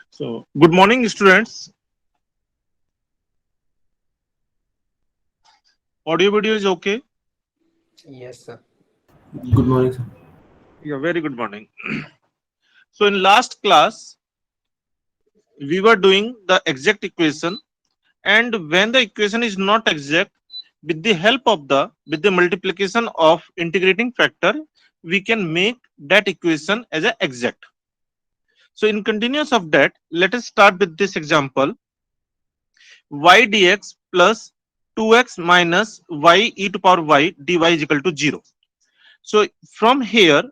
So, good morning, students. Audio video is okay? Yes, sir. Good morning, sir. Yeah, very good morning. So, in last class, we were doing the exact equation, and when the equation is not exact, with the help of the multiplication of integrating factor, we can make that equation as a exact. So, in continuous of that, let us start with this example: y dx plus 2x minus y e to power y dy is equal to 0. So from here,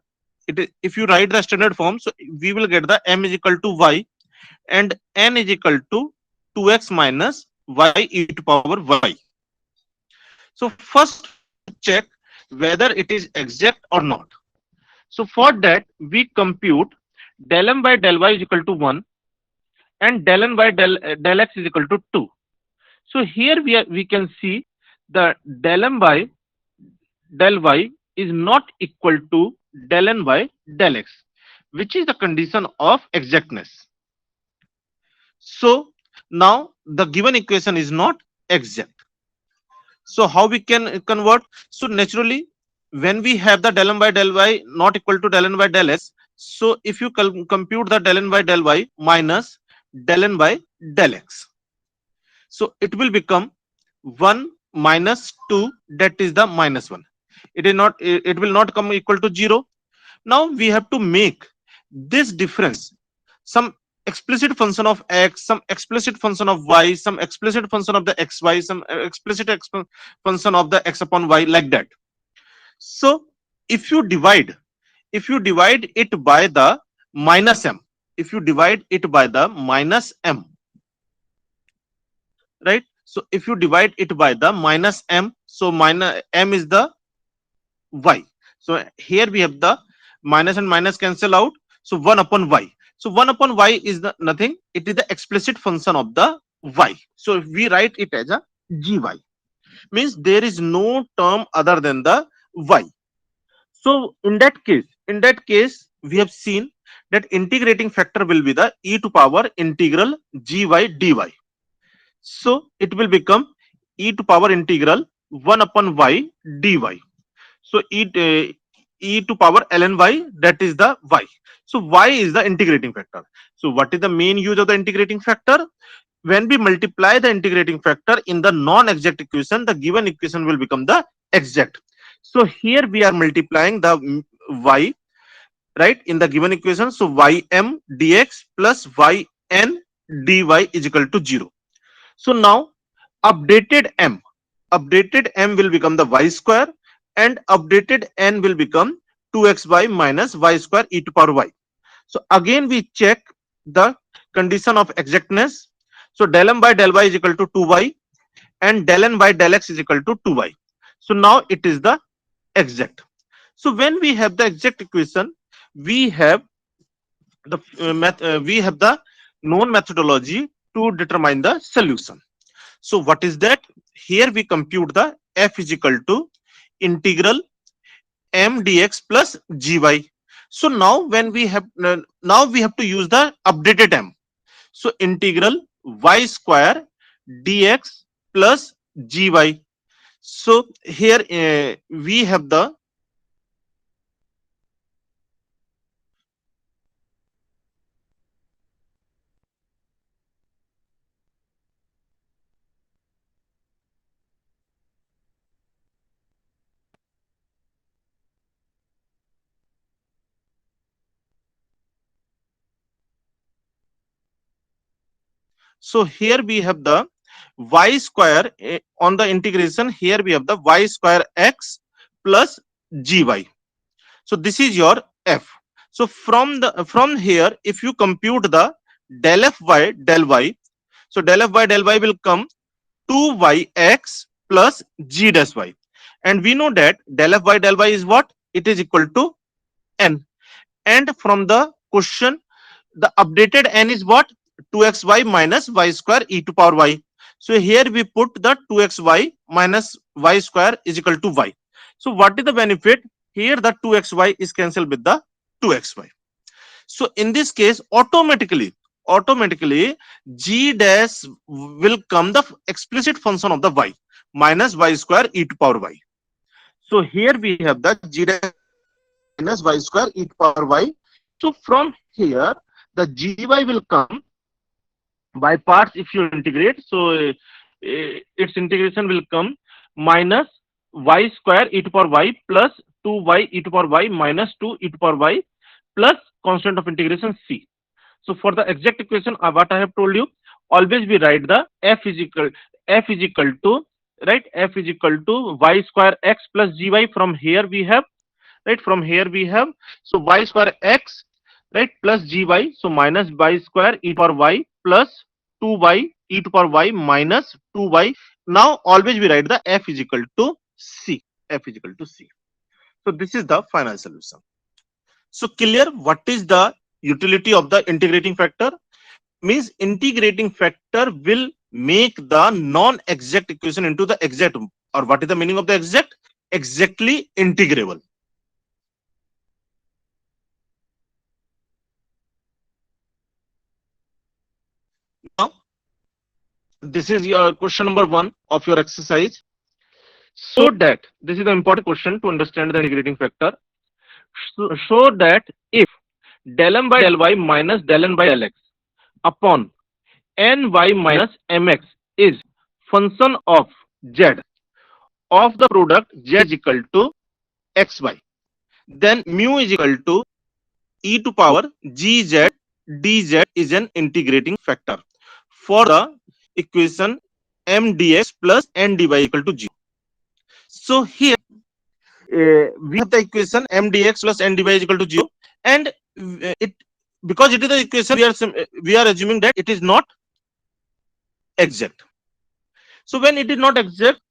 if you write the standard form, so we will get the m is equal to y and n is equal to 2x minus y e to power y. So first we have to check whether it is exact or not. So for that we compute del m by del y is equal to 1 and del n by del x is equal to 2. So here we can see the del m by del y is not equal to del n by del x, which is the condition of exactness. So now the given equation is not exact. So how we can convert? So naturally, when we have the del n by del y not equal to del n by del x, so if you compute the del n by del y minus del n by del x, so it will become 1 minus 2, that is the minus 1. It is not, it will not come equal to 0. Now we have to make this difference some explicit function of x, some explicit function of y, some explicit function of the xy, some explicit function of the x upon y, like that. So if you divide, if you divide it by the minus m, if you divide it by the minus m, right? So if you divide it by the minus m, so minus m is the y. So here we have the minus and minus cancel out. So 1 upon y. So 1 upon y is the nothing. It is the explicit function of the y. So if we write it as a gy, means there is no term other than the y. So in that case, we have seen that integrating factor will be the e to power integral gy dy. So it will become e to power integral 1 upon y dy. So e to power ln y, that is the y. So y is the integrating factor. So what is the main use of the integrating factor? When we multiply the integrating factor in the non-exact equation, the given equation will become the exact. So here we are multiplying the y, right, in the given equation. So ym dx plus yn dy is equal to 0. So now updated m will become the y square and updated n will become 2xy minus y square e to power y. So again we check the condition of exactness. So del m by del y is equal to 2y and del n by del x is equal to 2y. So now it is the exact. So when we have the exact equation, we have the we have the known methodology to determine the solution. So what is that? Here we compute the f is equal to integral m dx plus gy. So now when we have now we have to use the updated m. So integral y square dx plus gy. So here we have the, so here we have the y square on the integration. Here we have the y square x plus gy. So this is your f. So from here, if you compute the del f by del y, so del f by del y will come 2yx plus g dash y. And we know that del f by del y is what? It is equal to n. And from the question, the updated n is what? 2xy minus y square e to power y. So here we put the 2xy minus y square is equal to y. So what is the benefit? Here the 2xy is cancelled with the 2xy. So in this case, automatically automatically g dash will come the explicit function of the y minus y square e to power y. So here we have the g dash minus y square e to power y. So from here the gy will come by parts if you integrate. So its integration will come minus y square e to power y plus 2y e to power y minus 2 e to power y plus constant of integration c. So for the exact equation, what I have told you, always we write the f is equal to, right, f is equal to y square x plus gy. From here we have, right, from here we have, so y square x, right, plus gy, so minus y square e to power y plus 2y e to power y minus 2y. Now always we write the f is equal to c, f is equal to c. So this is the final solution. So clear what is the utility of the integrating factor? Means integrating factor will make the non-exact equation into the exact, or what is the meaning of the exact? Exactly integrable. Now this is your question number 1 of your exercise. So that this is the important question to understand the integrating factor. So that if del m by del y minus del n by del x upon ny minus mx is function of z of the product z is equal to xy, then mu is equal to e to power gz dz is an integrating factor for the equation m dx plus n dy equal to 0. So here we have the equation m dx plus n dy is equal to 0, and it, because it is the equation, we are assuming that it is not exact. So when it is not exact,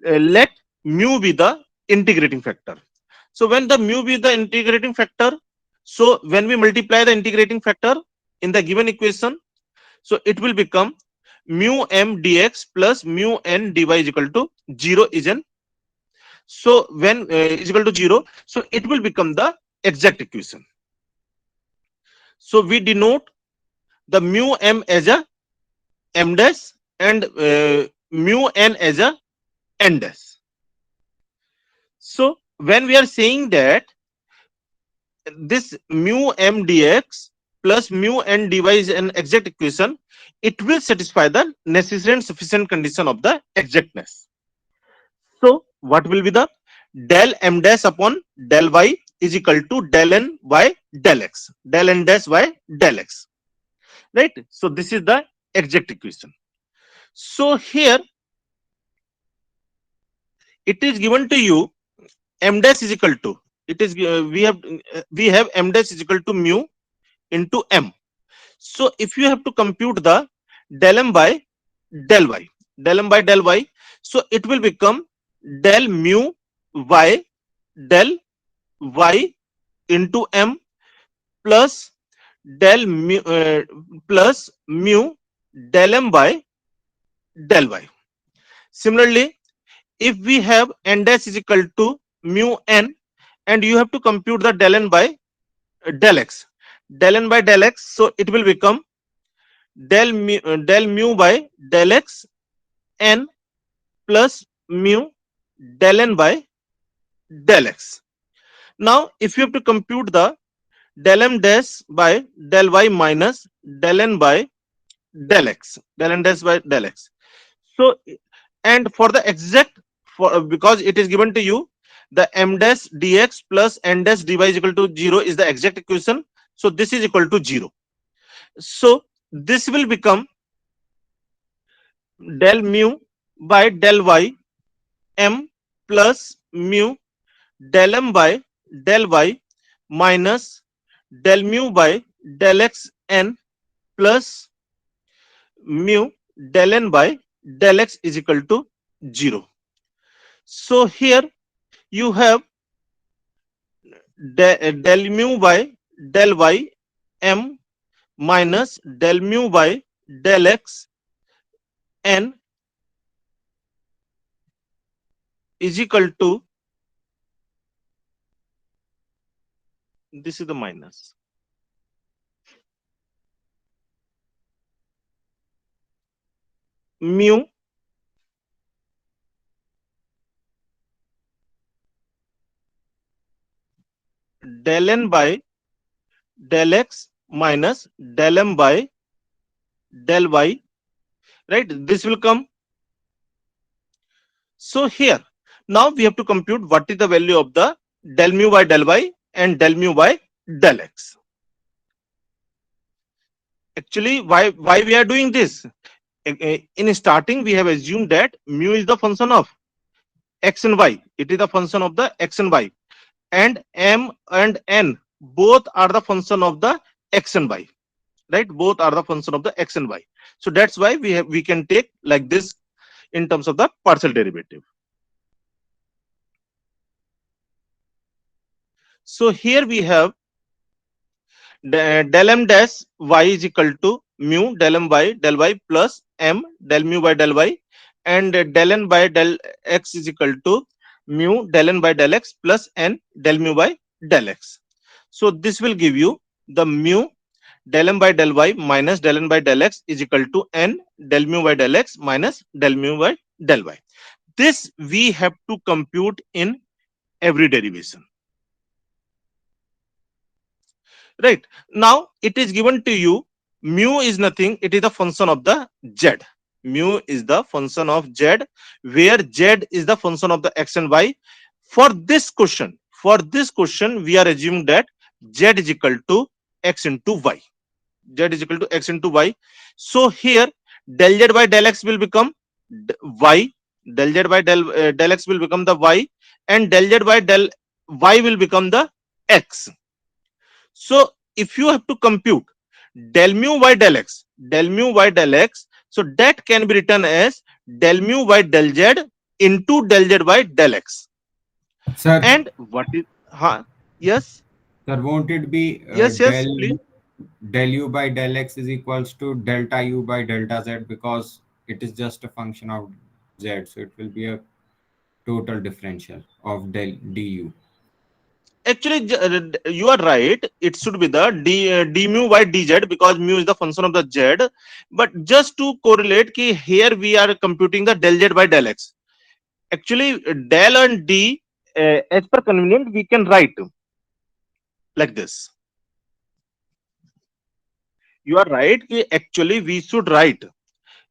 let mu be the integrating factor. So when the mu be the integrating factor, so when we multiply the integrating factor in the given equation, so it will become mu m dx plus mu n dy is equal to 0 is an, so when is equal to 0, so it will become the exact equation. So we denote the mu m as a m dash and mu n as a n dash. So when we are saying that this mu m dx plus mu n dy is an exact equation, it will satisfy the necessary and sufficient condition of the exactness. So what will be the del m dash upon del y is equal to del n by del x, del n dash by del x, right? So this is the exact equation. So here it is given to you m dash is equal to, it is we have m dash is equal to mu into m. So if you have to compute the del m by del y, del m by del y, so it will become del mu y del y into m plus del mu plus mu del m by del y. Similarly, if we have n dash is equal to mu n, and you have to compute the del n by del x, del n by del x, so it will become del mu by del x n plus mu del n by del x. Now if you have to compute the del m dash by del y minus del n by del x, del n dash by del x, so and for the exact, for because it is given to you the m dash dx plus n dash dy is equal to 0 is the exact equation, so this is equal to 0. So this will become del mu by del y m plus mu del m by del y minus del mu by del x n plus mu del n by del x is equal to 0. So here you have del mu by del y m minus del mu by del x n is equal to, this is the minus, mu del n by del x minus del m by del y, right? This will come. So here, now we have to compute what is the value of the del mu by del y and del mu by del x. Actually, why we are doing this? In starting, we have assumed that mu is the function of x and y. It is the function of the x and y, and m and n both are the function of the x and y, right? Both are the function of the x and y. So that's why we can take like this in terms of the partial derivative. So here we have del m dash y is equal to mu del m by del y plus m del mu by del y, and del n by del x is equal to mu del n by del x plus n del mu by del x. So this will give you the mu del m by del y minus del n by del x is equal to n del mu by del x minus del mu by del y. This we have to compute in every derivation. Right, now it is given to you, mu is nothing, it is the function of the z. Mu is the function of z, where z is the function of the x and y. For this question, we are assuming that z is equal to x into y. Z is equal to x into y. So here del z by del x will become y, del z by del x will become the y, and del z by del y will become the x. So if you have to compute del mu by del x, so that can be written as del mu by del z into del z by del x. Sir, And what is, yes, sir, won't it be yes, please. del u by del x is equals to delta u by delta z, because it is just a function of z, so it will be a total differential of del du. Actually, you are right. It should be the d mu by dz, because mu is the function of the z. But just to correlate, ki here we are computing the del z by del x. Actually, del and d, as per convenient, we can write like this. You are right. Ki actually, we should write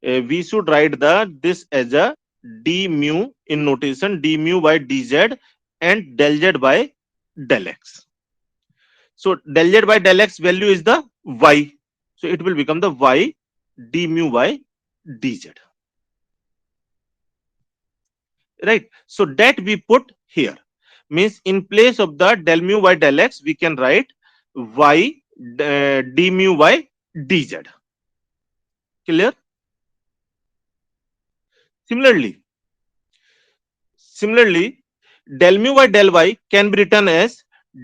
the this as a d mu in notation, d mu by dz and del z by del x. So del z by del x value is the y. So it will become the y d mu by dz. Right. So that we put here. Means in place of the del mu by del x, we can write y d mu by dz. Clear? Similarly, del mu by del y can be written as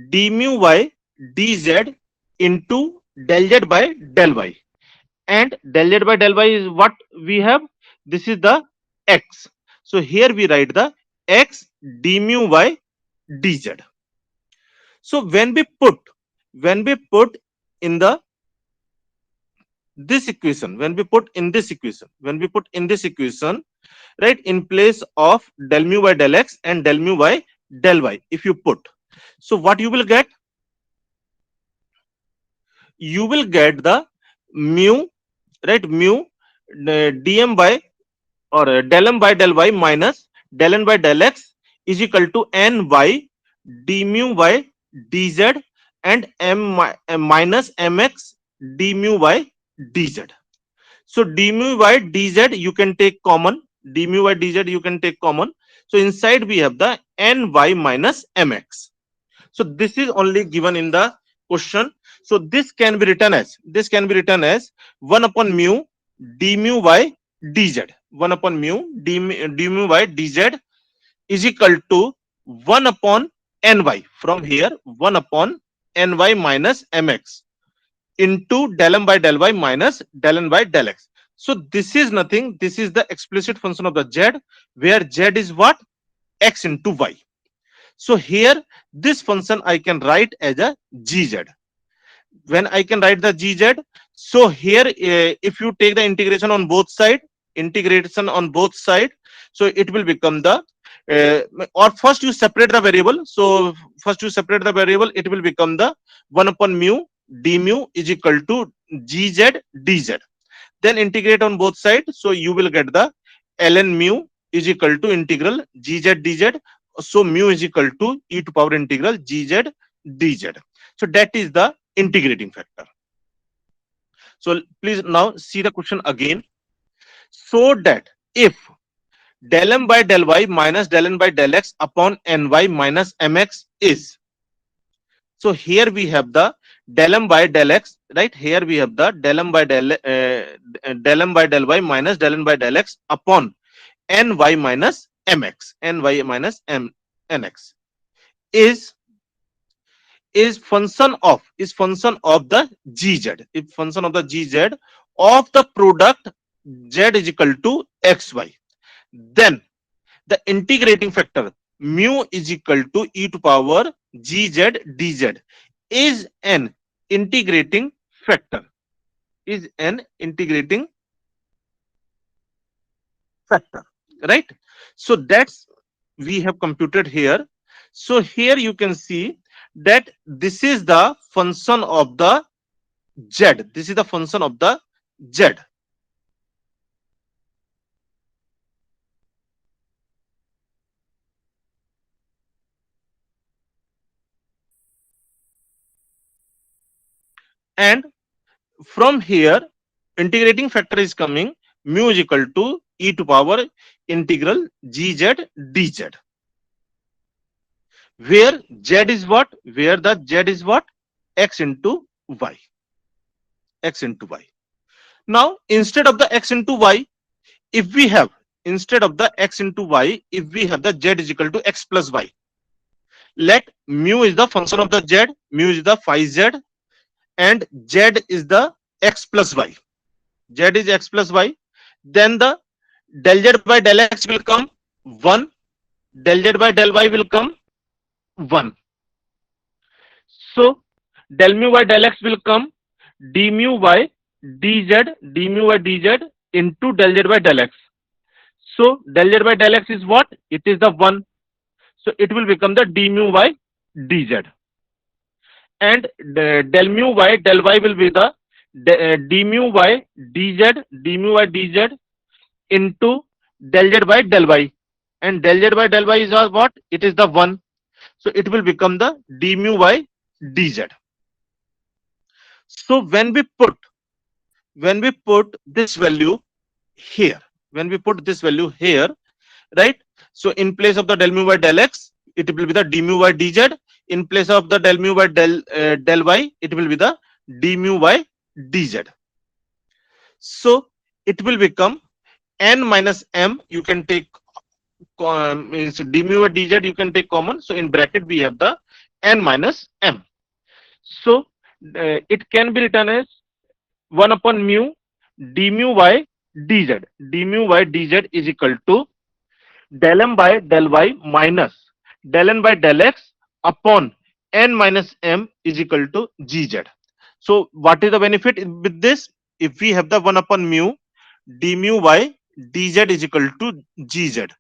d mu by dz into del z by del y, and del z by del y is what we have. This is the x. So here we write the x d mu by dz. So when we put in the this equation, right, in place of del mu by del x and del mu by del y, if you put, so what you will get? You will get the mu, right, mu dm by or del m by del y minus del n by del x is equal to n by d mu by dz and minus mx d mu by dz. So d mu by dz you can take common. So inside we have the ny minus mx. So this is only given in the question. So this can be written as 1 upon mu d mu by dz. 1 upon mu d mu by dz is equal to 1 upon ny. From here 1 upon ny minus mx into del m by del y minus del n by del x. So this is nothing. This is the explicit function of the z, where z is what? X into y. So here this function I can write as a gz. When I can write the gz, so here if you take the integration on both sides, integration on both side, so it will become the or first you separate the variable. So first you separate the variable, it will become the 1 upon mu d mu is equal to gz dz. Then integrate on both sides, so you will get the ln mu is equal to integral gz dz. So mu is equal to e to power integral gz dz. So that is the integrating factor. So please now see the question again. So that if del m by del y minus del n by del x upon ny minus mx is, so here we have the del m by del x, right? Here we have the del m by del y minus del n by del x upon ny minus mx, ny minus nx is function of the gz, if function of the gz of the product z is equal to xy, then the integrating factor mu is equal to e to power gz dz is an integrating factor, right? So that's we have computed here. So here you can see that this is the function of the z, this is the function of the z. And from here integrating factor is coming mu is equal to e to power integral gz dz, where z is what, where the z is what, x into y, x into y. Now instead of the x into y, if we have, instead of the x into y, if we have the z is equal to x plus y, let mu is the function of the z, mu is the phi z, and z is the x plus y, z is x plus y, then the del z by del x will come 1, del z by del y will come 1. So del mu by del x will come d mu by dz into del z by del x. So del z by del x is what? It is the 1. So it will become the d mu by dz. And del mu by del y will be the d mu by dz into del z by del y. And del z by del y is what? It is the 1. So it will become the d mu by dz. So when we put this value here, right? So in place of the del mu by del x, it will be the d mu by dz. In place of the del mu by del y, it will be the d mu by dz. So it will become n minus m. You can take means d mu by dz. You can take common. So in bracket we have the n minus m. So it can be written as 1 upon mu d mu by dz. D mu by dz is equal to del m by del y minus del n by del x upon n minus m is equal to gz. So what is the benefit with this? If we have the 1 upon mu d mu by dz is equal to gz,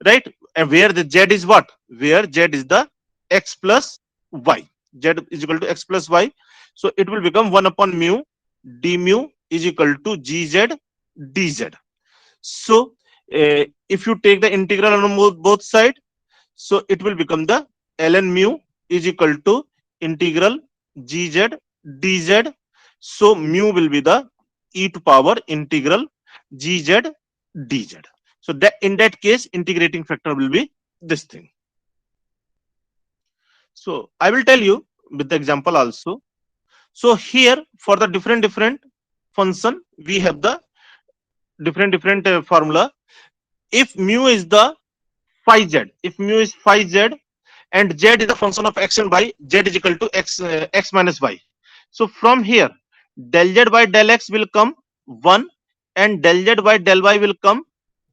right? And where the z is what? Where z is the x plus y. Z is equal to x plus y. So it will become 1 upon mu d mu is equal to gz dz. So if you take the integral on both sides, so it will become the ln mu is equal to integral gz dz. So mu will be the e to power integral gz dz. So that in that case integrating factor will be this thing. So I will tell you with the example also. So here for the different function we have the different formula. If mu is the phi z, and z is the function of x and y, z is equal to x minus y. So from here del z by del x will come 1 and del z by del y will come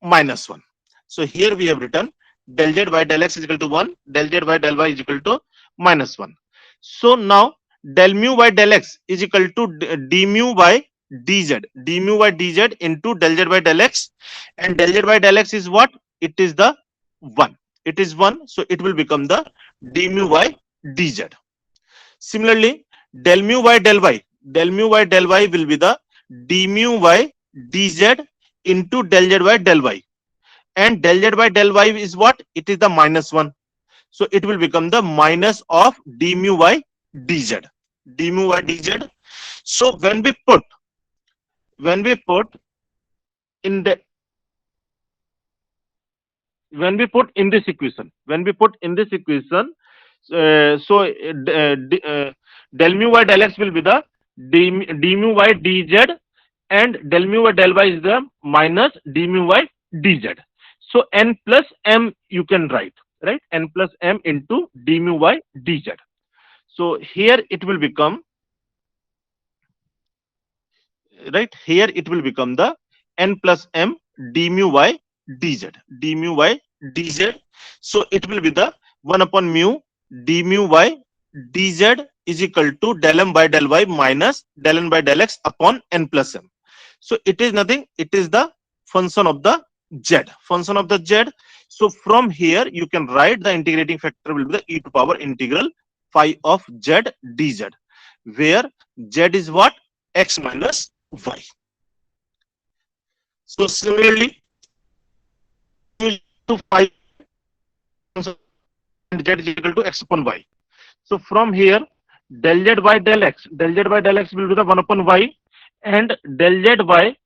minus 1. So here we have written del z by del x is equal to 1, del z by del y is equal to minus 1. So now del mu by del x is equal to d mu by dz, d mu by dz into del z by del x, and del z by del x is what? It is the 1. It is 1, so it will become the d mu by dz. Similarly, del mu by del y, del mu by del y will be the d mu by dz into del z by del y, and del z by del y is what? It is the -1. So it will become the minus of d mu by dz, d mu by dz. So when we put in the this equation, del mu by del x will be the d mu by dz, and del mu by del y is the minus d mu by dz. So n plus m you can write, right? N plus m into d mu by dz. So here it will become, right? Here it will become the n plus m d mu by dz, d mu by dz. So it will be the 1 upon mu d mu by dz is equal to del m by del y minus del n by del x upon n plus m. So it is nothing, it is the function of the z, function of the z. So from here you can write the integrating factor will be the e to power integral phi of z dz, where z is what? X minus y. So similarly, to phi and z is equal to x upon y. So from here, del z by del x will be the 1 upon y, and del z by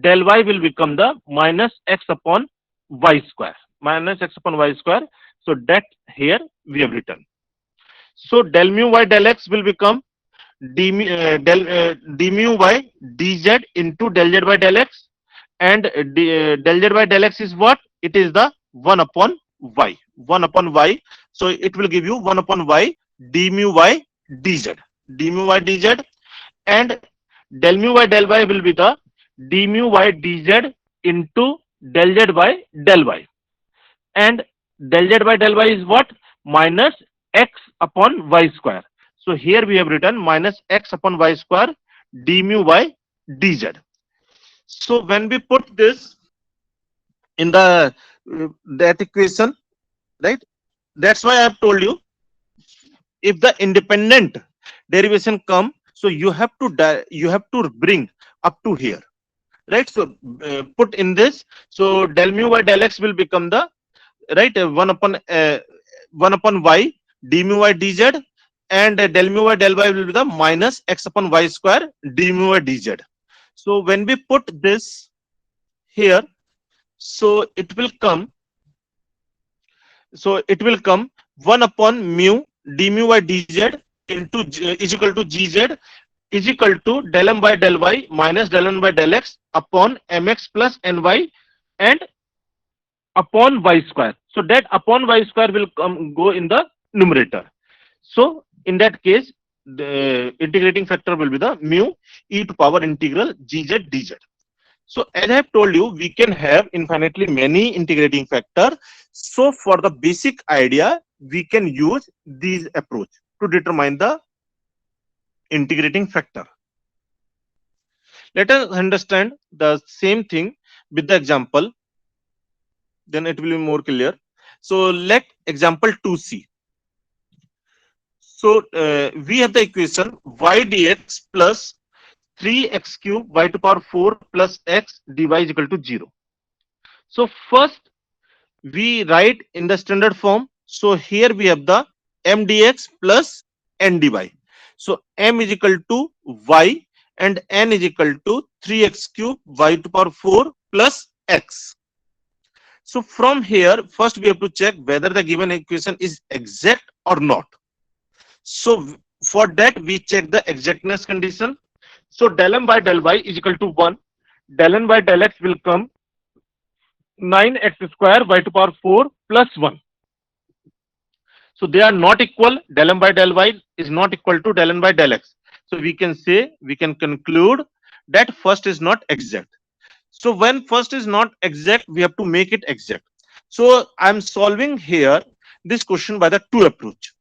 del y will become the minus x upon y square, minus x upon y square. So that here we have written. So del mu by del x will become d mu by dz into del z by del x, and del z by del x is what? It is the 1 upon y, 1 upon y. So it will give you 1 upon y d mu by dz, d mu by dz, and del mu by del y will be the d mu by dz into del z by del y, and del z by del y is what? Minus x upon y square. So here we have written minus x upon y square d mu by dz. So when we put this in the that equation, right? That's why I have told you, if the independent derivation come, so you have to bring up to here, right? So put in this. So del mu by del x will become the, right, 1 upon y d mu by dz, and del mu by del y will be the minus x upon y square d mu by dz. So when we put this here, so it will come 1 upon mu d mu by dz into is equal to gz is equal to del m by del y minus del n by del x upon mx plus ny and upon y square. So that upon y square will go in the numerator. So in that case, the integrating factor will be the mu e to power integral gz dz. So as I have told you, we can have infinitely many integrating factor. So for the basic idea, we can use this approach to determine the integrating factor. Let us understand the same thing with the example, then it will be more clear. So let example 2c. So we have the equation y dx plus 3x cube y to power 4 plus x dy is equal to 0. So first we write in the standard form. So here we have the m dx plus n dy. So m is equal to y and n is equal to 3x cube y to power 4 plus x. So from here, first we have to check whether the given equation is exact or not. So for that we check the exactness condition. So del m by del y is equal to 1. Del n by del x will come 9x square y to power 4 plus 1. So they are not equal. Del m by del y is not equal to del n by del x. So we can conclude that first is not exact. So when first is not exact, we have to make it exact. So I am solving here this question by the two approach.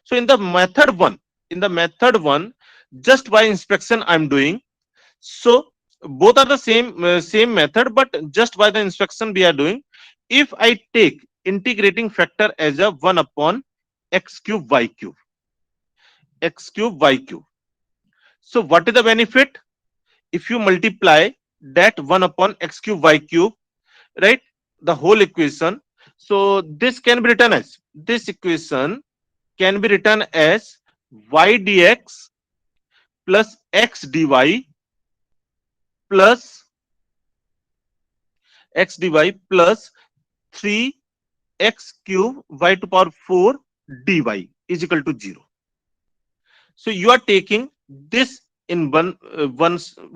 So in the method one, just by inspection I am doing. So both are the same method, but just by the inspection we are doing. If I take integrating factor as a 1 upon x cube y cube, x cube y cube, so what is the benefit? If you multiply that 1 upon x cube y cube, right, the whole equation, so this can be written as, this equation can be written as y dx plus x dy plus x dy plus 3x cube y to power 4 dy is equal to 0. So you are taking this in one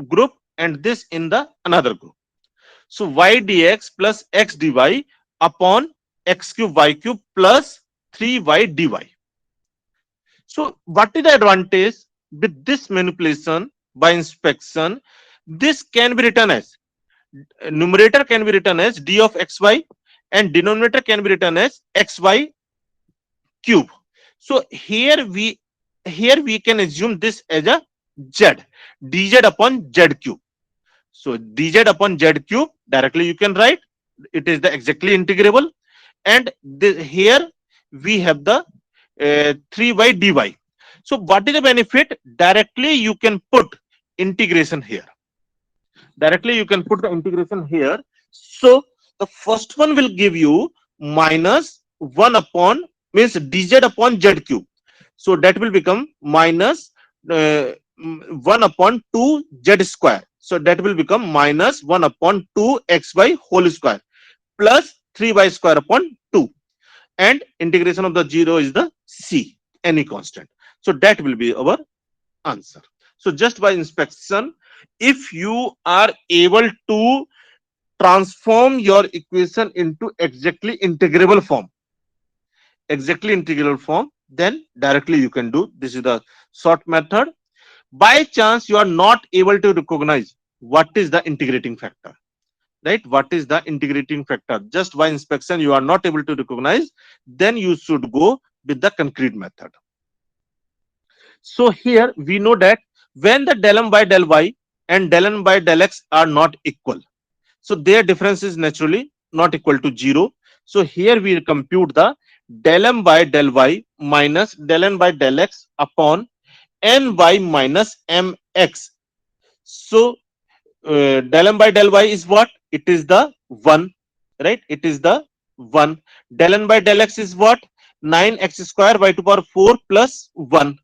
group and this in the another group. So y dx plus x dy upon x cube y cube plus 3y dy. So what is the advantage with this manipulation by inspection? This can be written as, numerator can be written as d of xy and denominator can be written as xy cube. So here we can assume this as a z, dz upon z cube. So dz upon z cube directly you can write, it is the exactly integrable, and here we have the 3y dy. So what is the benefit? Directly you can put integration here. Directly you can put the integration here. So the first one will give you minus 1 upon, means dz upon z cube. So that will become minus 1 upon 2 z square. So that will become minus 1 upon 2 xy whole square plus 3y square upon 2. And integration of the 0 is the c, any constant. So that will be our answer. So just by inspection, if you are able to transform your equation into exactly integrable form, then directly you can do. This is the short method. By chance you are not able to recognize what is the integrating factor, right? What is the integrating factor? Just by inspection you are not able to recognize, then you should go with the concrete method. So here we know that when the del m by del y and del n by del x are not equal, so their difference is naturally not equal to 0. So here we compute the del m by del y minus del n by del x upon ny minus mx. So del m by del y is what? It is the 1, right? It is the 1. Del n by del x is what? 9x square y to power 4 plus 1.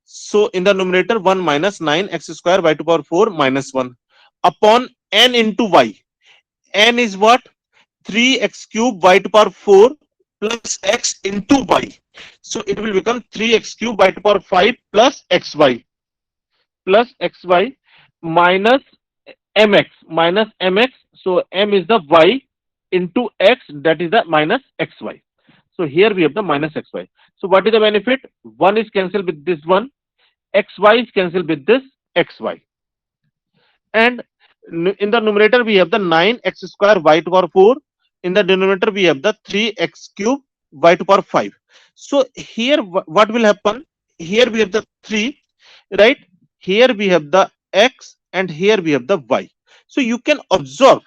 So in the numerator 1 minus 9x square y to power 4 minus 1 upon n into y. N is what? 3x cube y to power 4 plus x into y. So it will become 3x cube y to power 5 plus xy minus mx. So m is the y into x, that is the minus xy. So here we have the minus xy. So what is the benefit? 1 is cancelled with this one, xy is cancelled with this xy, and in the numerator we have the 9x square y to power 4. In the denominator we have the 3x cube y to power 5. So here what will happen? Here we have the 3, right? Here we have the x and here we have the y. So you can observe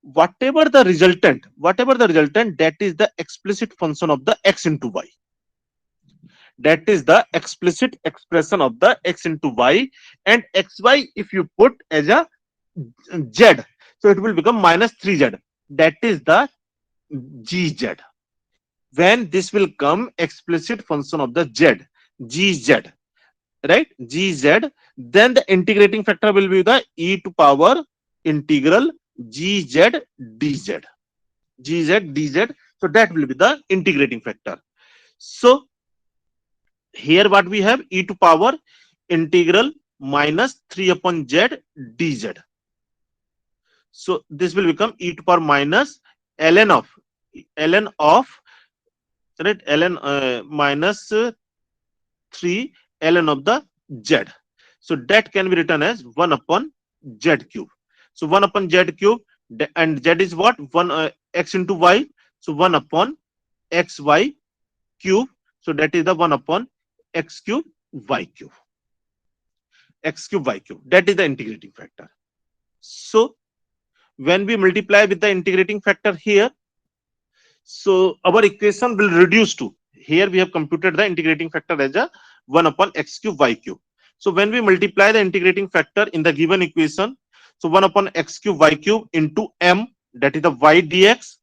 whatever the resultant, that is the explicit function of the x into y. That is the explicit expression of the x into y, and xy if you put as a z, so it will become minus 3z. That is the gz. When this will come explicit function of the z, gz, right? Gz, then the integrating factor will be the e to power integral gz dz. Gz dz. So that will be the integrating factor. So here what we have? E to power integral minus 3 upon z dz. So this will become e to power minus ln of right, ln minus 3 ln of the z. So that can be written as 1 upon z cube. So 1 upon z cube, and z is what? 1 x into y. So 1 upon xy cube. So that is the 1 upon x cube y cube. X cube y cube. That is the integrating factor. So when we multiply with the integrating factor here, so our equation will reduce to, here we have computed the integrating factor as a 1 upon x cube y cube. So when we multiply the integrating factor in the given equation, so 1 upon x cube y cube into m, that is the y dx,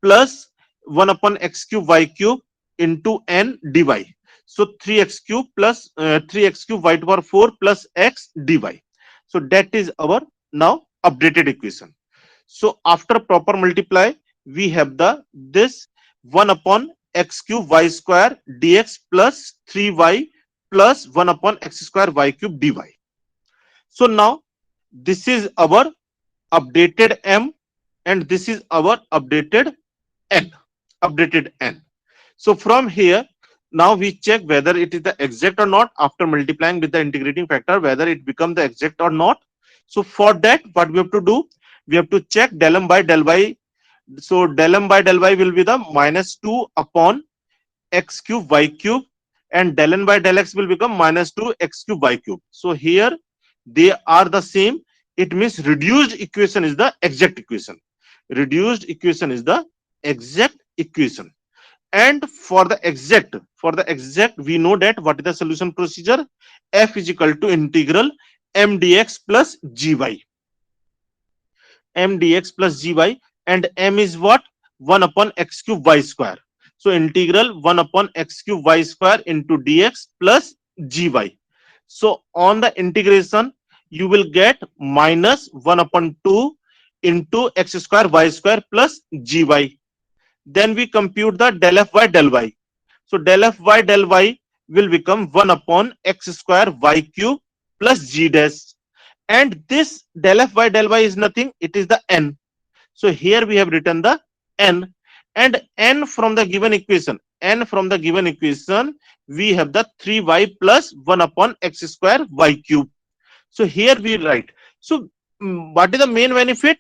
plus 1 upon x cube y cube into n dy. So 3x cube plus 3x cube y to power 4 plus x dy. So that is our now updated equation. So after proper multiply, we have the this 1 upon x cube y square dx plus 3y plus 1 upon x square y cube dy. So now this is our updated m and this is our updated n. So from here, now we check whether it is the exact or not after multiplying with the integrating factor, whether it becomes the exact or not. So for that, what we have to do, we have to check del m by del y. So del m by del y will be the minus 2 upon x cube y cube, and del n by del x will become minus 2 x cube y cube. So here they are the same. It means reduced equation is the exact equation. Reduced equation is the exact equation. And for the exact, we know that what is the solution procedure? F is equal to integral m dx plus gy. M dx plus gy, and m is what? 1 upon x cube y square. So integral 1 upon x cube y square into dx plus gy. So on the integration, you will get minus 1 upon 2 into x square y square plus gy. Then we compute the del f by del y. So del f by del y will become 1 upon x square y cube plus g dash. And this del f by del y is nothing, it is the n. So here we have written the n, and n from the given equation, we have the 3y plus 1 upon x square y cube. So here we write. So what is the main benefit?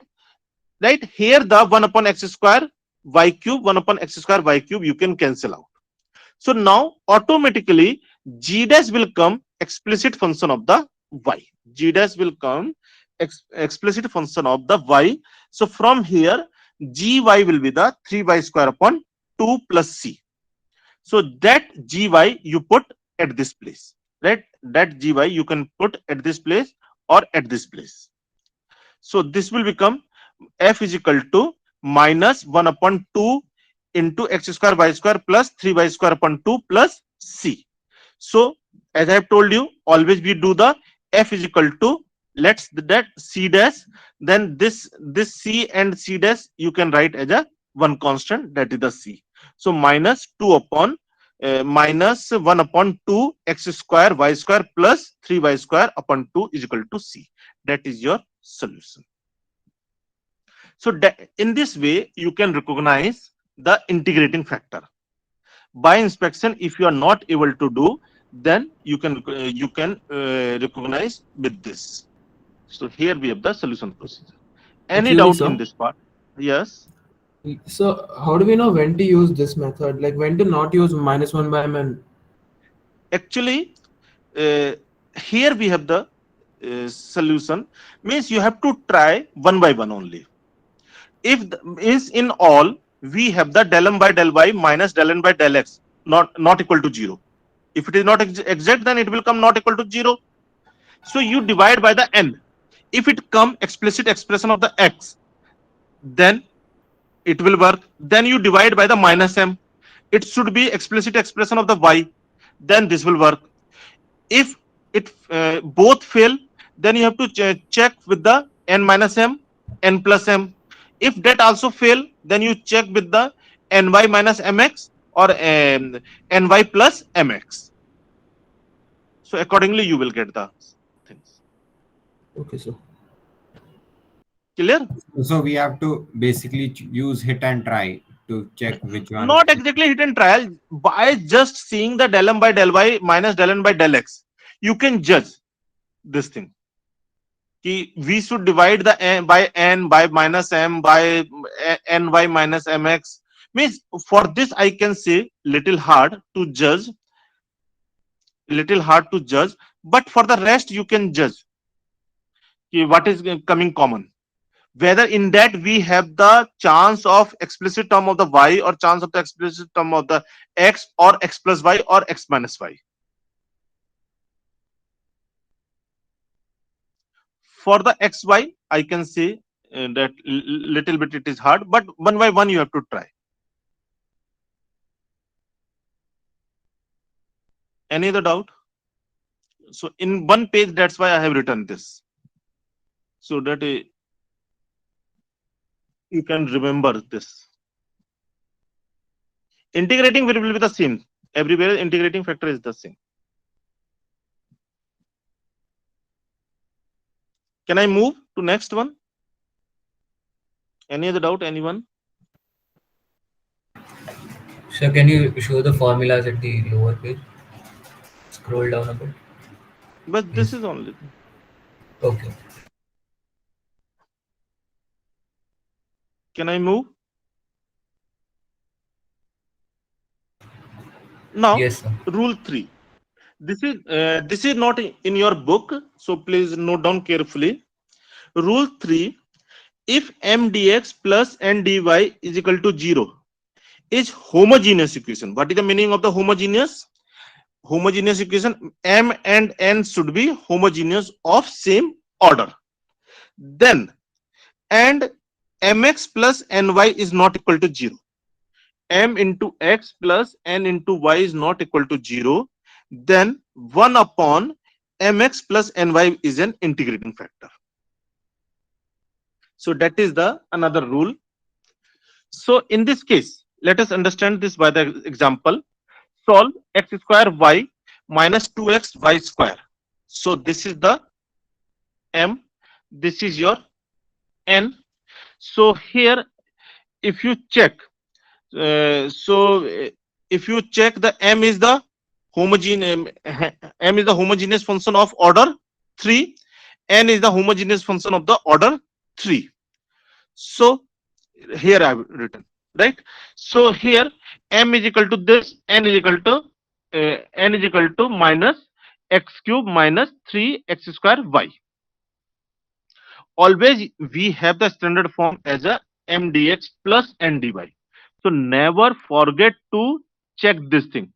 Right here, the 1 upon x square y cube, 1 upon x square y cube, you can cancel out. So now automatically g dash will come explicit function of the y. G dash will come explicit function of the y. So from here, gy will be the 3y square upon 2 plus c. So that gy you put at this place, right? That gy you can put at this place or at this place. So this will become f is equal to minus 1 upon 2 into x square y square plus 3y square upon 2 plus c. So as I have told you, always we do the f is equal to, let's that c dash, then this c and c dash you can write as a one constant, that is the c. So minus 2 upon minus 1 upon 2 x square y square plus 3y square upon 2 is equal to c. That is your solution. So that, in this way, you can recognize the integrating factor. By inspection, if you are not able to do, then you can recognize with this. So here we have the solution procedure. Any Actually, doubt sir, in this part? Yes. so how do we know when to use this method? Like when to not use minus 1 by m? Actually, here we have the solution. Means you have to try one by one only. If is in all, we have the del m by del y minus del n by del x not equal to 0. If it is not exact, then it will come not equal to 0. So you divide by the n. If it come explicit expression of the x, then it will work. Then you divide by the minus m. It should be explicit expression of the y. Then this will work. If it both fail, then you have to check with the n minus m, n plus m. If that also fail, then you check with the ny minus mx or ny plus mx. So accordingly, you will get the things. Okay, sir. Clear? So we have to basically use hit and try to check which one. Not exactly hit and trial. By just seeing the del m by del y minus del n by del x, you can judge this thing. We should divide the n by n by minus m by ny minus mx. Means for this I can say little hard to judge, but for the rest you can judge. what is coming common, whether in that we have the chance of explicit term of the y or chance of the explicit term of the x or x plus y or x minus y. For the xy, I can say that little bit it is hard, but one by one you have to try. Any other doubt? So in one page, that's why I have written this, so that you can remember this. Integrating will be the same. Everywhere integrating factor is the same. Can I move to next one? Any other doubt, anyone? So can you show the formulas at the lower page? Scroll down a bit. But this Yes. is only. Okay. Can I move? Now, Yes, sir. rule 3. This is not in your book, so please note down carefully. Rule 3: if m dx plus n dy is equal to 0, is homogeneous equation. What is the meaning of the homogeneous? Homogeneous equation, m and n should be homogeneous of same order. Then, and mx plus ny is not equal to 0. M into x plus n into y is not equal to 0. Then 1 upon mx plus ny is an integrating factor. So that is the another rule. So in this case, let us understand this by the example. Solve x square y minus 2x y square. So this is the m, this is your n. So here, if you check, if you check, the m is the homogeneous function of order 3, n is the homogeneous function of the order 3. So here I have written, right? So here m is equal to this, n is equal to minus x cube minus 3x square y. Always we have the standard form as a m dx plus n dy. So never forget to check this thing.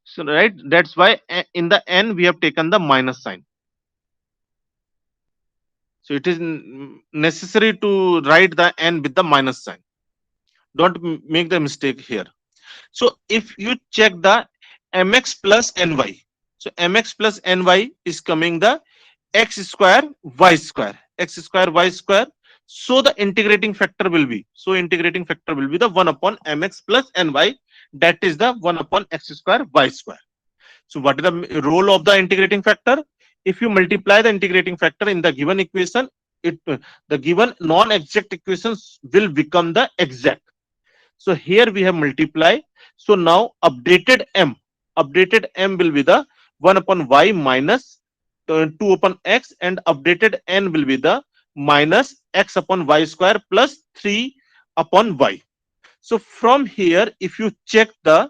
So right, that's why in the n we have taken the minus sign. So it is necessary to write the n with the minus sign. Don't make the mistake here. So if you check the mx plus ny, so mx plus ny is coming the x square y square, x square y square. So the integrating factor will be, the 1 upon mx plus ny, that is the 1 upon x square y square. So what is the role of the integrating factor? If you multiply the integrating factor in the given equation, the given non-exact equations will become the exact. So here we have multiply. So now updated m will be the 1 upon y minus 2 upon x, and updated n will be the minus x upon y square plus 3 upon y. So from here, if you check the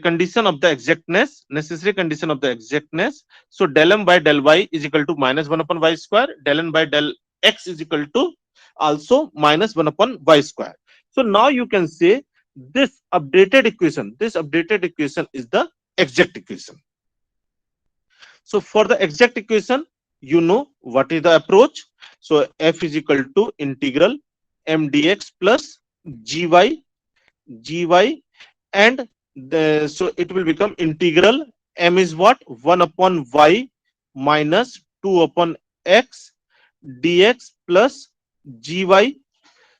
condition of the exactness, necessary condition of the exactness, so del m by del y is equal to minus 1 upon y square, del n by del x is equal to also minus 1 upon y square. So now you can say this updated equation is the exact equation. So for the exact equation, you know what is the approach. So f is equal to integral m dx plus gy, and so it will become integral m is what, 1 upon y minus 2 upon x dx plus gy.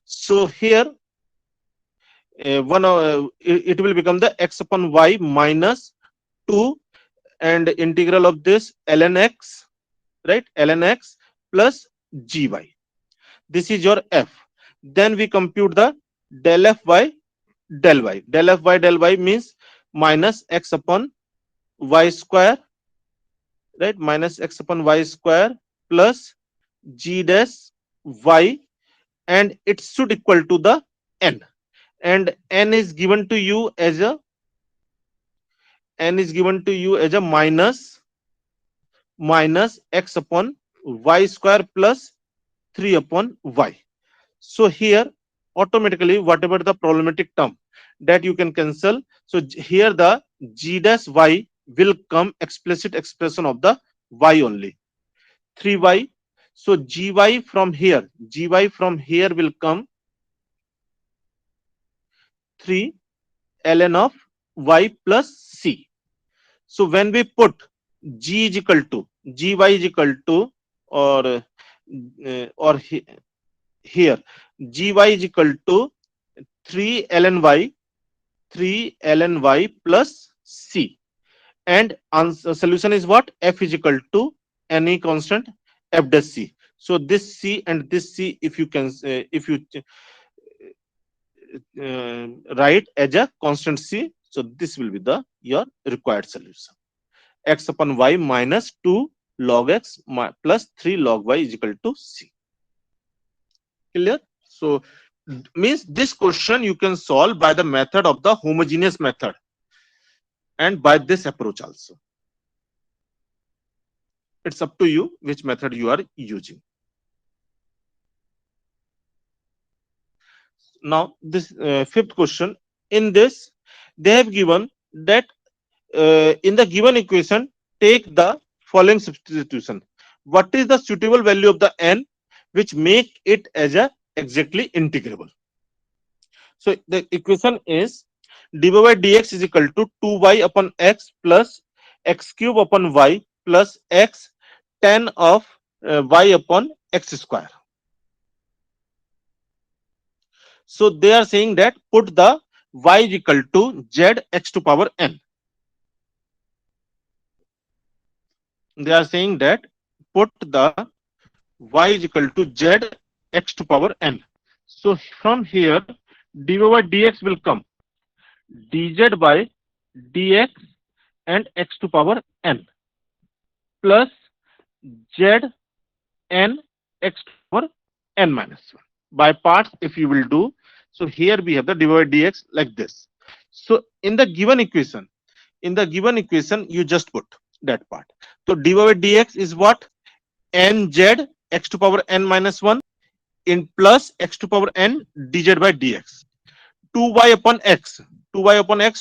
So here it will become the x upon y minus 2 and integral of this ln x, right, ln x plus gy. This is your f. Then we compute the del f by del y. Del f by del y means minus x upon y square, right, minus x upon y square plus g dash y, and it should equal to the n, and n is given to you as a minus minus x upon y square plus 3 upon y. So here automatically whatever the problematic term that you can cancel. So here the g dash y will come explicit expression of the y only 3y. So gy from here will come 3 ln of y plus c. So when we put g is equal to gy is equal to or here gy is equal to 3 ln y plus c, and answer solution is what? F is equal to any constant f dash c. So this c and this c, if you can if you write as a constant c, so this will be the your required solution. X upon y minus 2 log x plus 3 log y is equal to c. Clear? So means this question you can solve by the method of the homogeneous method and by this approach also. It's up to you which method you are using. Now this fifth question, in this they have given that in the given equation take the following substitution. What is the suitable value of the n which make it as a exactly integrable? So the equation is dy by dx is equal to 2y upon x plus x cube upon y plus x tan of y upon x square. So they are saying that put the y is equal to z x to power n. They are saying that put the y is equal to z x to power n. So from here dy by dx will come dz by dx and x to power n plus z n x to power n minus 1. By parts if you will do, so here we have the dy by dx like this. So in the given equation you just put that part. So dy by dx is what? nz x to power n minus 1 in plus x to power n dz by dx. 2y upon x,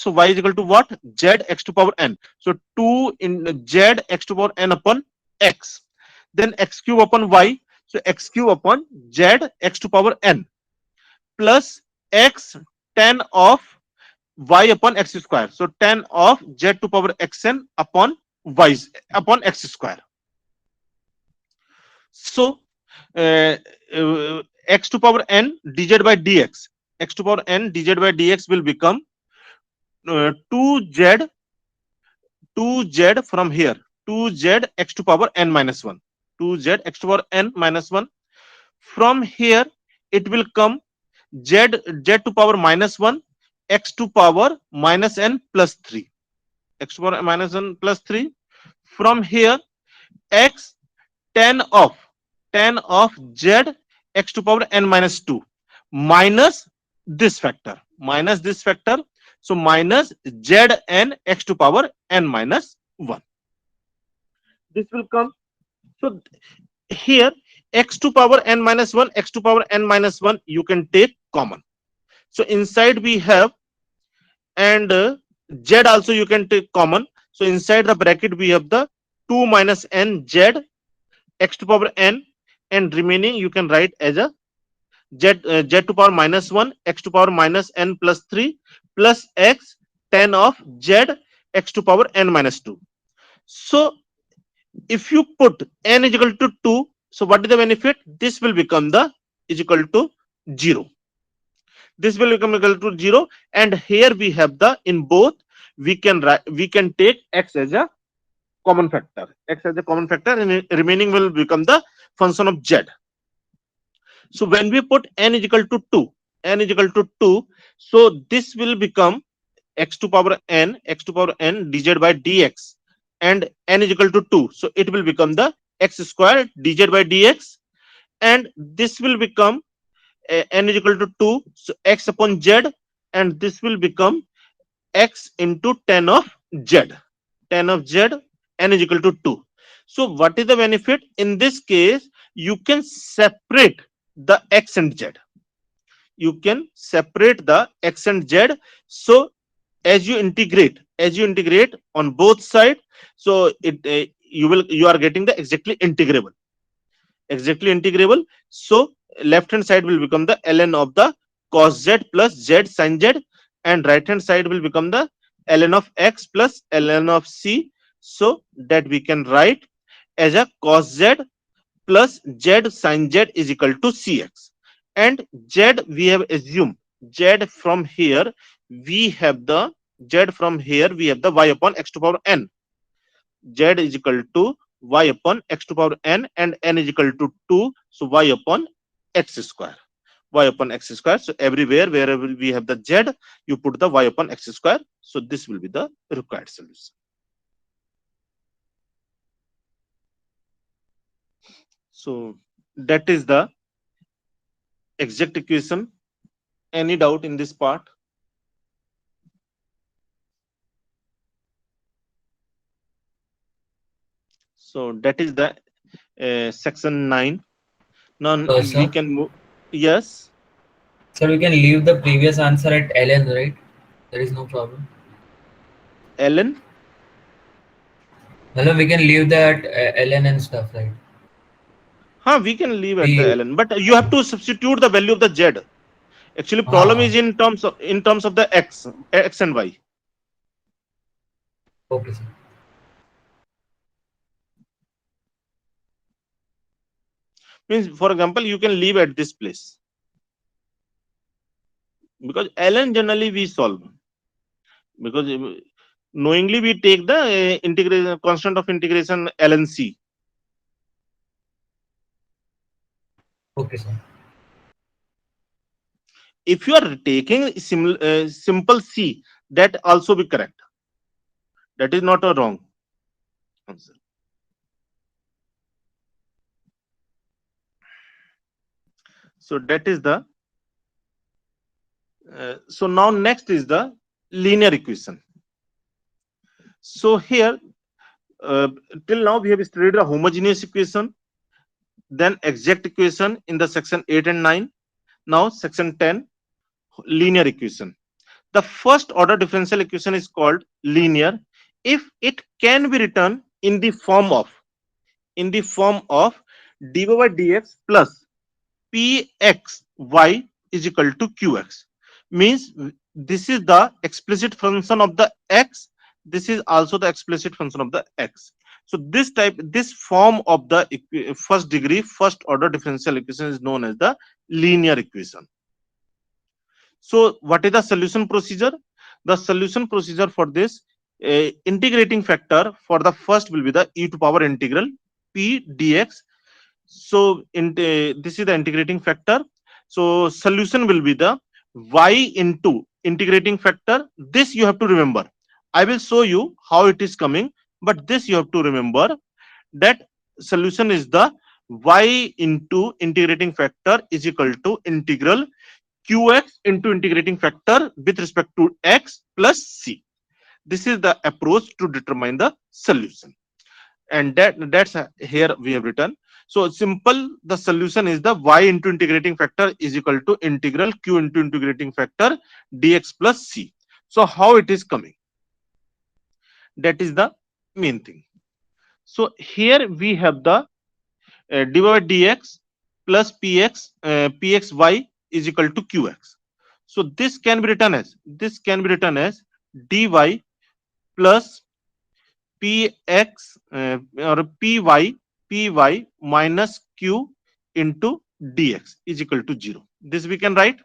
so y is equal to what? Z x to power n. So 2 in z x to power n upon x. Then x cube upon y, so x cube upon z x to power n plus x tan of y upon x square. So tan of z to power xn upon y upon x square. So x to power n dz by dx, x to power n dz by dx will become 2z from here 2z x to power n minus 1, 2z x to power n minus 1. From here it will come z to power minus 1 x to power minus n plus 3, x to power minus n plus 3. From here x tan of z x to power n minus 2 minus this factor, so minus z n x to power n minus 1. This will come. So here x to power n minus 1, x to power n minus 1 you can take common. So inside we have, and z also you can take common. So inside the bracket we have the 2 minus n z x to power n, and remaining you can write as a z to power minus 1 x to power minus n plus 3 plus x tan of z x to power n minus 2. So if you put n is equal to 2, so what is the benefit? This will become the is equal to 0. This will become equal to 0, and here we have the, in both we can take x as a common factor, and remaining will become the function of z. So when we put n is equal to 2, so this will become x to power n dz by dx, and n is equal to 2, so it will become the x square dz by dx, and this will become n is equal to 2, so x upon z, and this will become x into tan of z, n is equal to 2. So what is the benefit? In this case, you can separate the x and z. You can separate the x and z. So as you integrate on both sides, so you are getting the exactly integrable. So left hand side will become the ln of the cos z plus z sin z, and right hand side will become the ln of x plus ln of c. So that we can write as a cos z plus z sin z is equal to cx. And z we have assumed z from here, we have the y upon x to power n. Z is equal to y upon x to power n, and n is equal to 2, so y upon x square. Y upon x square. So everywhere wherever we have the z, you put the y upon x square. So this will be the required solution. So that is the exact equation. Any doubt in this part? So that is the section 9. Now we Sir, can move. Yes, sir, we can leave the previous answer at ln, right? There is no problem. Ellen. Hello, we can leave that ln and stuff, right? We can leave at the We Ellen, but you have to substitute the value of the z. Actually, problem ah is in terms of the x and y. okay, sir. Means, for example, you can leave at this place because ln generally we solve, because knowingly we take the integration constant of integration ln c. Okay, sir. If you are taking simple c, that also be correct. That is not a wrong answer. So that is the so now next is the linear equation. So here till now we have studied the homogeneous equation, then exact equation in the section 8 and 9. Now section 10, linear equation. The first order differential equation is called linear if it can be written in the form of dy by dx plus pxy is equal to qx. Means this is the explicit function of the x, this is also the explicit function of the x. So this form of the first degree first order differential equation is known as the linear equation. So what is the solution procedure? The solution procedure for this integrating factor for the first will be the e to power integral p dx. So this is the integrating factor. So solution will be the y into integrating factor. This you have to remember. I will show you how it is coming, but this you have to remember, that solution is the y into integrating factor is equal to integral qx into integrating factor with respect to x plus c. This is the approach to determine the solution, and that's here we have written. So simple, the solution is the y into integrating factor is equal to integral q into integrating factor dx plus c. So how it is coming, that is the main thing. So here we have the dy by dx plus pxy is equal to qx. So this can be written as dy plus px or py minus q into dx is equal to 0. This we can write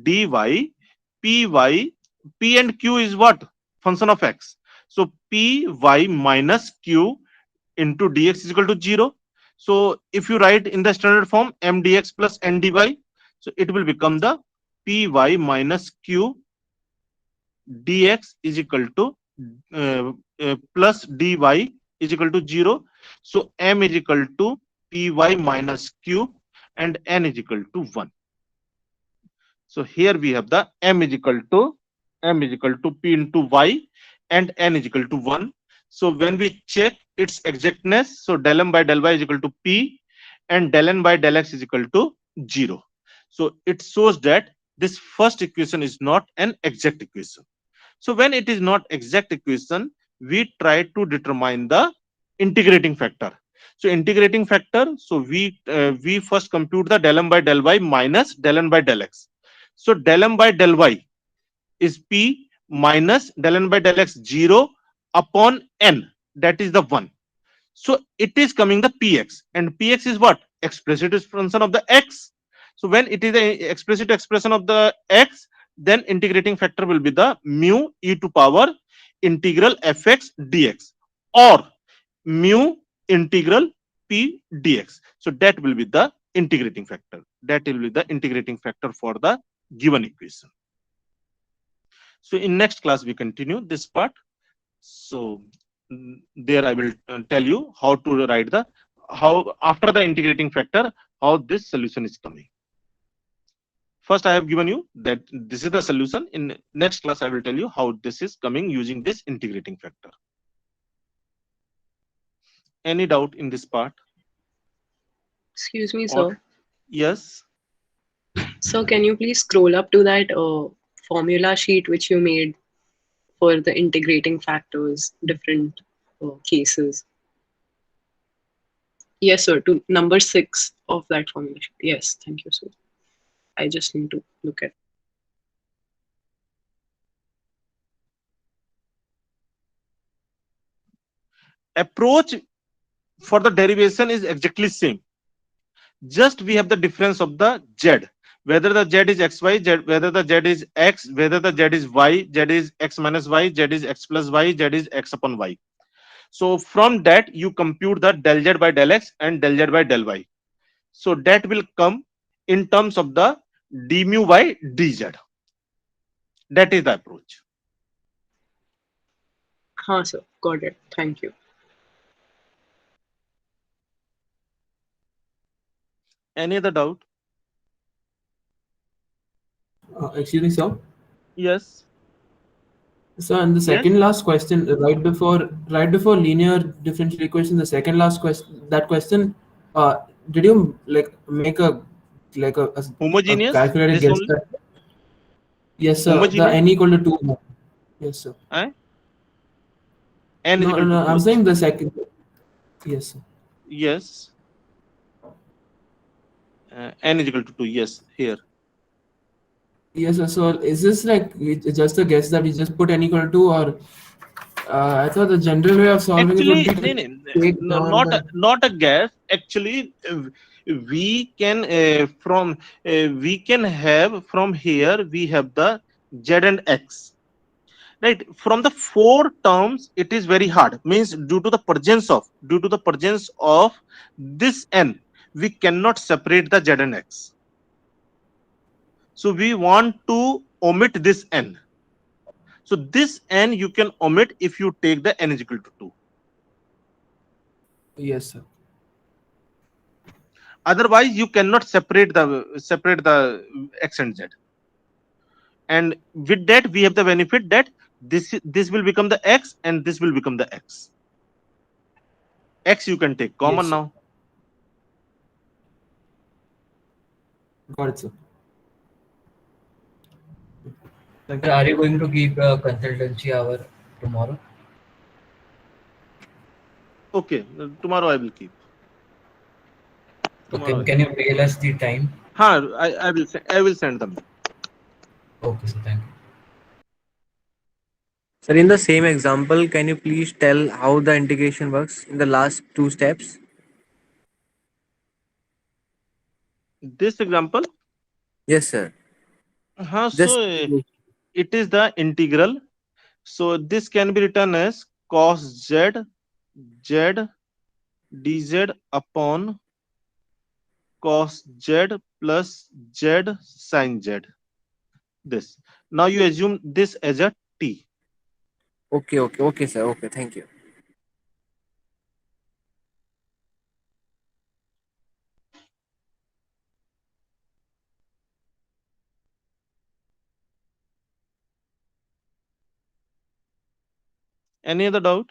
dy py, p and q is what? Function of x. So py minus q into dx is equal to 0. So if you write in the standard form m dx plus n dy, so it will become the py minus q dx is equal to plus dy is equal to 0. So m is equal to py minus q and n is equal to 1. So here we have the m is equal to p into y and n is equal to 1. So when we check its exactness, so del m by del y is equal to p and del n by del x is equal to 0. So it shows that this first equation is not an exact equation. So when it is not exact equation, we try to determine the integrating factor. So integrating factor, so we first compute the del m by del y minus del n by del x. So del m by del y is p minus del n by del x 0 upon n, that is the 1. So it is coming the px, and px is what? Explicit expression of the x. So when it is the explicit expression of the x, then integrating factor will be the mu e to power integral fx dx or mu integral p dx. So that will be the integrating factor. That will be the integrating factor for the given equation. So in next class we continue this part. So there I will tell you how to write the, how after the integrating factor, how this solution is coming. First I have given you that this is the solution. In next class I will tell you how this is coming using this integrating factor. Any doubt in this part? Excuse me, Or- sir. Yes. So can you please scroll up to that formula sheet which you made for the integrating factors, different cases? Yes, sir. To number 6 of that formula sheet. Yes, thank you, sir. I just need to look at. Approach for the derivation is exactly same. Just we have the difference of the z, whether the z is xy, z, whether the z is x, whether the z is y, z is x minus y, z is x plus y, z is x upon y. So from that you compute the del z by del x and del z by del y. So that will come in terms of the d mu by dz. That is the approach. Huh, sir. Got it. Thank you. Any other doubt? Excuse me, sir. Yes. So, and the second last question, right before linear differential equation, the second last question, that question, did you like make a Homogeneous, calculated this guess only. that? Yes, sir. The Homogeneous. n equal to 2. Yes, sir. N is No, equal to no, 2. I'm saying the second. Yes, sir. Yes. N is equal to 2. Yes, here. Yes, sir. So, is this like just a guess that we just put n equal to 2, or I thought the general way of solving it would Actually, be to take no, down not the. not a guess. Actually, we can we can have from here we have the z and x. Right, from the four terms it is very hard, means due to the presence of this n, we cannot separate the z and x. So we want to omit this n. So this n you can omit if you take the n is equal to 2. Yes, sir. Otherwise you cannot separate the x and z. And with that we have the benefit that this will become the x and this will become the x. X you can take common Yes, sir. now. Got it, sir. Thank Sir, you. are you going to keep a consultancy hour tomorrow? Okay, tomorrow I will keep. Okay, Tomorrow. can you mail us the time? I will send them. Okay, sir, thank you. Sir, in the same example, can you please tell how the integration works in the last two steps? This example, Yes, sir. Just so it is the integral. So this can be written as cos z dz upon cos z plus z sin z. This. Now you assume this as a t. okay, sir. Okay, thank you. Any other doubt?